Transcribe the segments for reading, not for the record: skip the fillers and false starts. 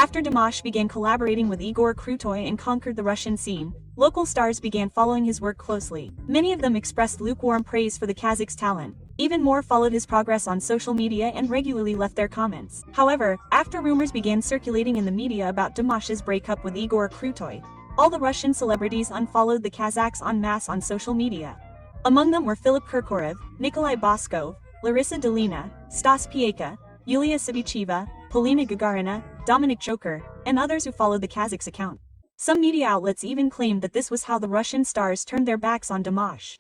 After Dimash began collaborating with Igor Krutoy and conquered the Russian scene, local stars began following his work closely. Many of them expressed lukewarm praise for the Kazakh's talent. Even more followed his progress on social media and regularly left their comments. However, after rumors began circulating in the media about Dimash's breakup with Igor Krutoy, all the Russian celebrities unfollowed the Kazakhs en masse on social media. Among them were Philip Kirkorov, Nikolai Boskov, Larissa Dolina, Stas Pieka, Yulia Savicheva, Polina Gagarina, Dominic Joker, and others who followed the Kazakhs' account. Some media outlets even claimed that this was how the Russian stars turned their backs on Dimash.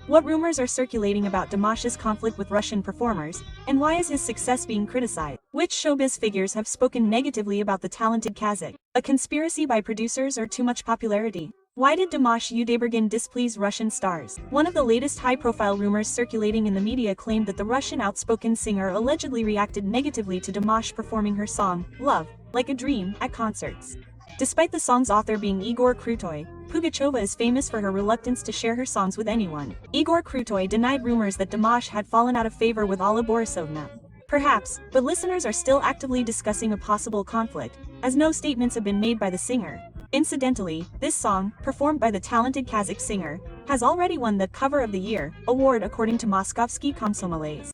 What rumors are circulating about Dimash's conflict with Russian performers, and why is his success being criticized? Which showbiz figures have spoken negatively about the talented Kazakh? A conspiracy by producers or too much popularity? Why did Dimash Udaybergen displease Russian stars? One of the latest high-profile rumors circulating in the media claimed that the Russian outspoken singer allegedly reacted negatively to Dimash performing her song, Love, Like a Dream, at concerts. Despite the song's author being Igor Krutoy, Pugacheva is famous for her reluctance to share her songs with anyone. Igor Krutoy denied rumors that Dimash had fallen out of favor with Alla Borisovna. Perhaps, but listeners are still actively discussing a possible conflict, as no statements have been made by the singer. Incidentally, this song, performed by the talented Kazakh singer, has already won the Cover of the Year award according to Moskovsky Komsomolets.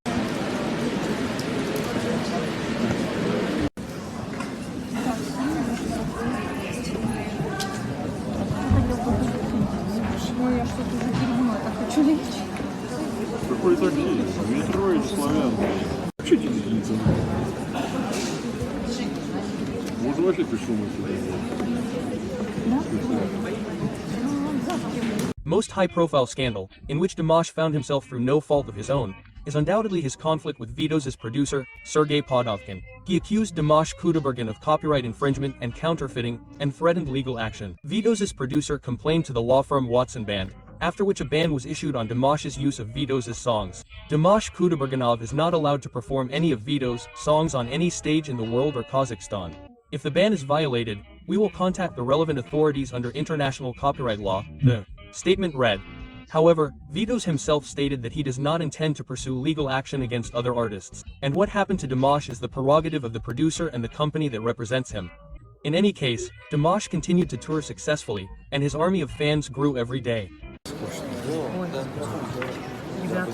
Какой такие? Метро или славянка? Вообще делиться. Можно вообще пришумать сюда. Most high-profile scandal, in which Dimash found himself through no fault of his own, is undoubtedly his conflict with Vidos' producer, Sergei Podovkin. He accused Dimash Kudaibergen of copyright infringement and counterfeiting, and threatened legal action. Vidos' producer complained to the law firm Watson Band, after which a ban was issued on Dimash's use of Vidos' songs. Dimash Kudaibergenov is not allowed to perform any of Vidos' songs on any stage in the world or Kazakhstan. If the ban is violated, we will contact the relevant authorities under international copyright law, the statement read. However, Vidos himself stated that he does not intend to pursue legal action against other artists, and what happened to Dimash is the prerogative of the producer and the company that represents him. In any case, Dimash continued to tour successfully, and his army of fans grew every day. Ребята,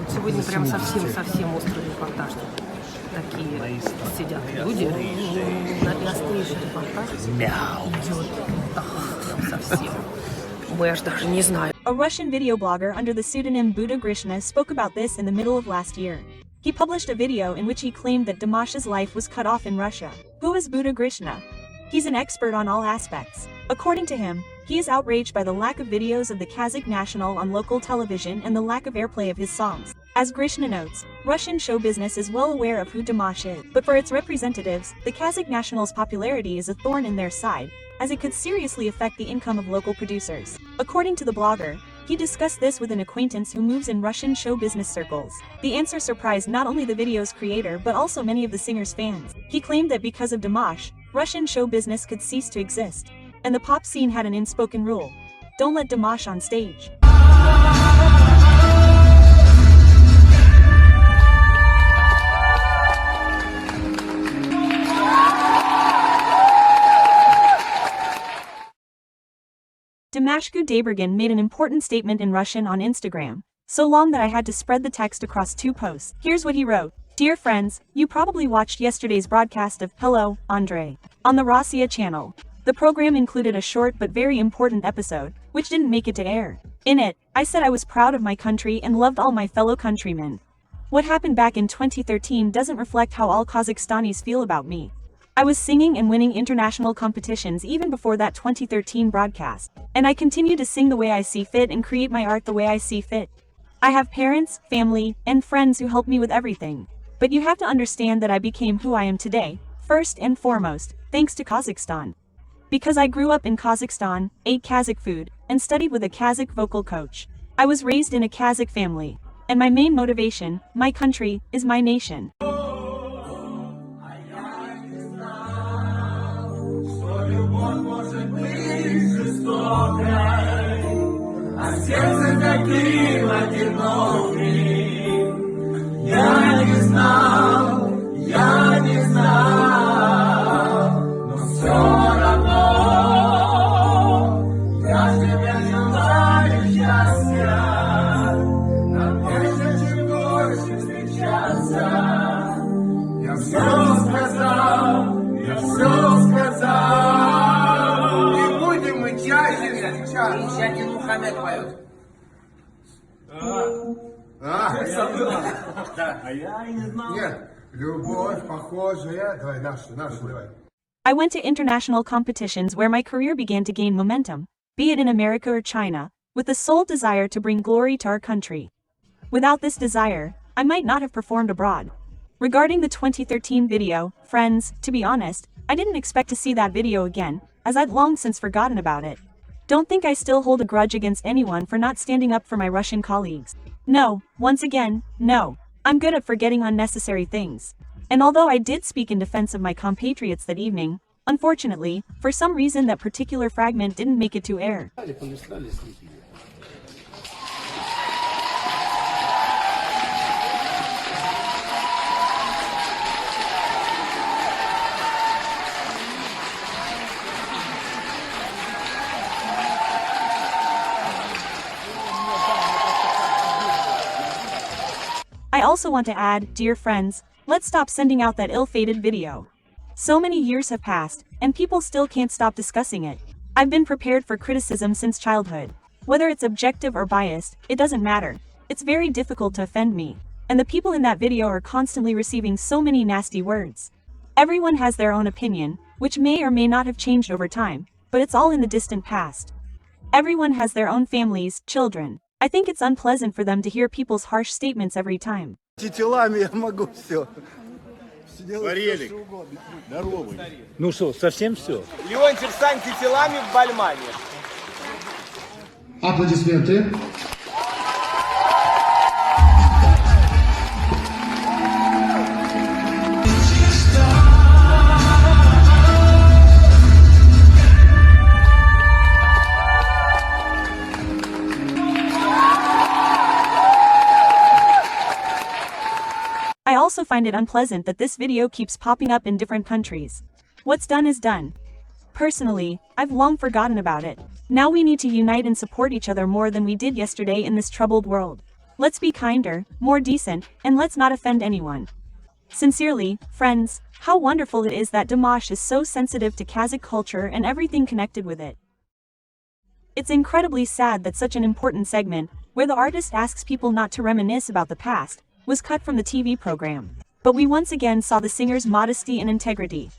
сегодня прям совсем острый репортаж. Такие сидят люди, настоящий репортаж идет совсем. Мы аж даже не знаем. A Russian video blogger under the pseudonym Buddha Grishna spoke about this in the middle of last year. He published a video in which he claimed that Dimash's life was cut off in Russia. Who is Buddha Grishna? He's an expert on all aspects. According to him, he is outraged by the lack of videos of the Kazakh national on local television and the lack of airplay of his songs. As Grishna notes, Russian show business is well aware of who Dimash is, but for its representatives, the Kazakh national's popularity is a thorn in their side, as it could seriously affect the income of local producers. According to the blogger, he discussed this with an acquaintance who moves in Russian show business circles. The answer surprised not only the video's creator but also many of the singer's fans. He claimed that because of Dimash, Russian show business could cease to exist, and the pop scene had an unspoken rule: don't let Dimash on stage. Dimash Kudaibergen made an important statement in Russian on Instagram, so long that I had to spread the text across 2 posts. Here's what he wrote. Dear friends, you probably watched yesterday's broadcast of Hello, Andre on the Rossiya channel. The program included a short but very important episode, which didn't make it to air. In it, I said I was proud of my country and loved all my fellow countrymen. What happened back in 2013 doesn't reflect how all Kazakhstanis feel about me. I was singing and winning international competitions even before that 2013 broadcast, and I continue to sing the way I see fit and create my art the way I see fit. I have parents, family, and friends who help me with everything. But you have to understand that I became who I am today, first and foremost, thanks to Kazakhstan. Because I grew up in Kazakhstan, ate Kazakh food, and studied with a Kazakh vocal coach. I was raised in a Kazakh family, and my main motivation, my country, is my nation. таким одиноким. Я не знал, но все равно я тебя желаю счастья, нам больше, чем больше встречаться. Я все сказал. Не будем мы чаще встречаться. Сейчас Мухаммед поет. Нет, любовь похожая. Давай, нашу, давай. I went to international competitions where my career began to gain momentum, be it in America or China, with the sole desire to bring glory to our country. Without this desire, I might not have performed abroad. Regarding the 2013 video, friends, to be honest, I didn't expect to see that video again, as I'd long since forgotten about it. Don't think I still hold a grudge against anyone for not standing up for my Russian colleagues. No, once again, no. I'm good at forgetting unnecessary things. And although I did speak in defense of my compatriots that evening, unfortunately, for some reason that particular fragment didn't make it to air. I also want to add, dear friends, let's stop sending out that ill-fated video. So many years have passed, and people still can't stop discussing it. I've been prepared for criticism since childhood. Whether it's objective or biased, it doesn't matter. It's very difficult to offend me. And the people in that video are constantly receiving so many nasty words. Everyone has their own opinion, which may or may not have changed over time, but it's all in the distant past. Everyone has their own families, children. I think it's unpleasant for them to hear people's harsh statements every time. Телами я могу все. Варелик, здоровый. Ну что, совсем все? Леонтьев с антителами в Бальмане. Аплодисменты. I also find it unpleasant that this video keeps popping up in different countries. What's done is done. Personally, I've long forgotten about it. Now we need to unite and support each other more than we did yesterday in this troubled world. Let's be kinder, more decent, and let's not offend anyone. Sincerely, friends, how wonderful it is that Dimash is so sensitive to Kazakh culture and everything connected with it. It's incredibly sad that such an important segment, where the artist asks people not to reminisce about the past, was cut from the TV program. But we once again saw the singer's modesty and integrity.